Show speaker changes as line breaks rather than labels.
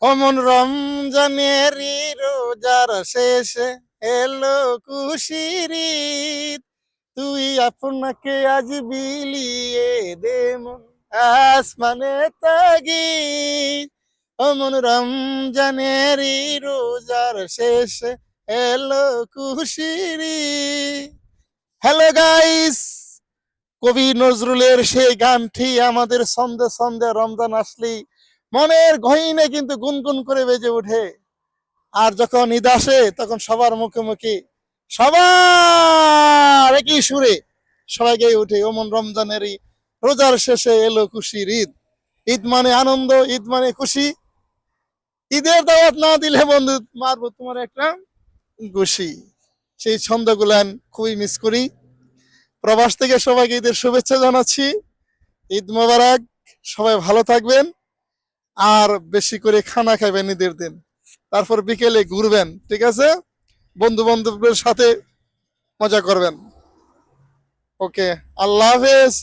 অমন রমজানেরই রোজার শেষে এলো খুশির ঈদ। তুই আপনাকে আজ বিলিয়ে দে মন আসমানে তাগিদ। অমন রমজানেরই রোজার শেষে এলো খুশির ঈদ। হ্যালো গাইস, কবি নজরুলের সেই গানটি আমাদের ছন্দে ছন্দে রমজান আসলেই মনের গহীনে কিন্তু গুনগুন করে বেজে ওঠে। আর যখন ঈদ আসে তখন সবার মুখে মুখে সবার একই সুরে সবাই গেয়ে উঠে ওমন রমজানেরই রোজার শেষে এলো খুশির ঈদ। ঈদ মানে আনন্দ, ঈদ মানে খুশি। ঈদের দাওয়াত না দিলে বন্ধু মারবো তোমার একটা খুশি। সেই ছন্দগুলান খুবই মিস করি। প্রবাস থেকে সবাইকে ঈদের শুভেচ্ছা জানাচ্ছি। ঈদ মোবারক। সবাই ভালো থাকবেন আর বেশি করে খানা খাবেন ঈদের দিন। তারপর বিকেলে ঘুরবেন, ঠিক আছে? বন্ধু বান্ধবদের সাথে মজা করবেন। ওকে, আল্লাহ হাফেজ।